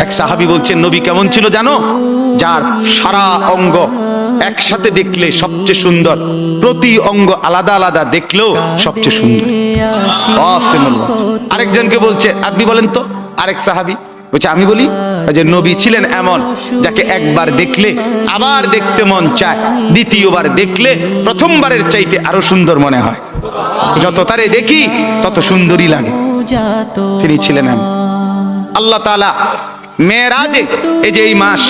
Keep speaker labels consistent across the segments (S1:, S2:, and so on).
S1: এক সাহাবী বলছেন নবী কেমন ছিল জানো? যার সারা অঙ্গ একসাথে দেখলে সবচেয়ে সুন্দর, প্রতি অঙ্গ আলাদা আলাদা দেখলেও সবচেয়ে সুন্দর। আরেকজনকে বলছে আপনি বলেন তো, আরেক সাহাবী বলছে আমি বলি যে নবী ছিলেন এমন যাকে একবার দেখলে আবার দেখতে মন চায়, দ্বিতীয়বার দেখলে প্রথমবারের চাইতে আরো সুন্দর মনে হয়, যত তারে দেখি তত সুন্দরই লাগে। তিনি ছিলেন এমন। আল্লাহ তাআলা মেরাজে, এই যে এই মাস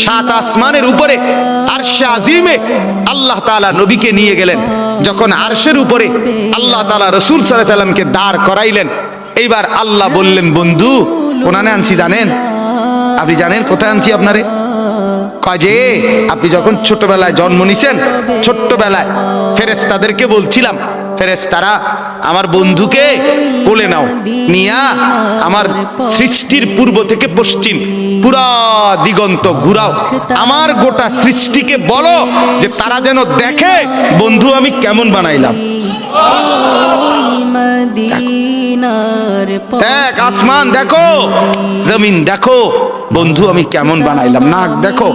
S1: 7 আসমানের উপরে আরশে আজিমে আল্লাহ তাআলা নবীকে নিয়ে গেলেন। যখন আরশের উপরে আল্লাহ তাআলা রাসূল সাল্লাল্লাহু আলাইহি সাল্লামকে দাঁড় করাইলেন, এইবার আল্লাহ বললেন বন্ধু কোনানে আনছি জানেন? আপনি জানেন কোথায় আনছি আপনারে? কয় যে আপনি যখন ছোটবেলায় জন্ম নিছেন, ছোট্টবেলায় ফেরেশতাদেরকে বলছিলাম ফেরেশতারা আমার বন্ধুকে কোলে নাও, নিয়া আমার সৃষ্টির পূর্ব থেকে পশ্চিম পুরা দিগন্ত ঘুরাও, আমার গোটা সৃষ্টিকে বলো যে তারা যেন দেখে বন্ধু আমি কেমন বানাইলাম। দেখ আসমান দেখো, জমিন দেখো, বন্ধু আমি কেমন বানাইলাম। নাক দেখো,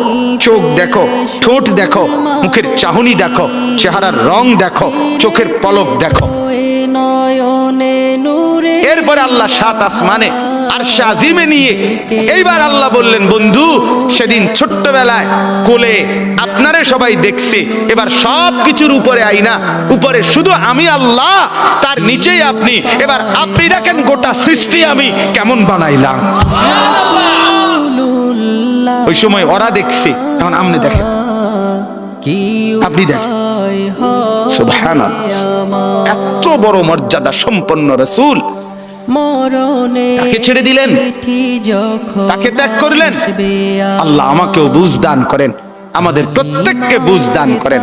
S1: চোখ দেখো, ঠোঁট দেখো, মুখের চাহনি দেখো, চেহারার রং দেখো, চোখের পলক দেখো। এরপরে আল্লাহ 7 আসমানে আরশে আজিমে নিয়ে এইবার আল্লাহ বললেন বন্ধু সেদিন ছোট্টবেলায় কোলে আপনারে সবাই দেখছে, এবার সব কিছুর উপরে আইনা, উপরে শুধু আমি আল্লাহ, তার নিচেই আপনি, এবার আপনি দেখেন গোটা সৃষ্টি আমি কেমন বানাইলাম। ওই সময় ওরা দেখছে, এখন আপনি দেখেন, আপনি দেখেন। সুবহানাল্লাহ, এত বড় মর্যাদা সম্পন্ন রাসূল তাকে ছেড়ে দিলেন, তাকে ত্যাগ করলেন। আল্লাহ আমাকেও বুঝ দান করেন, আমাদের প্রত্যেককে বুঝ দান করেন।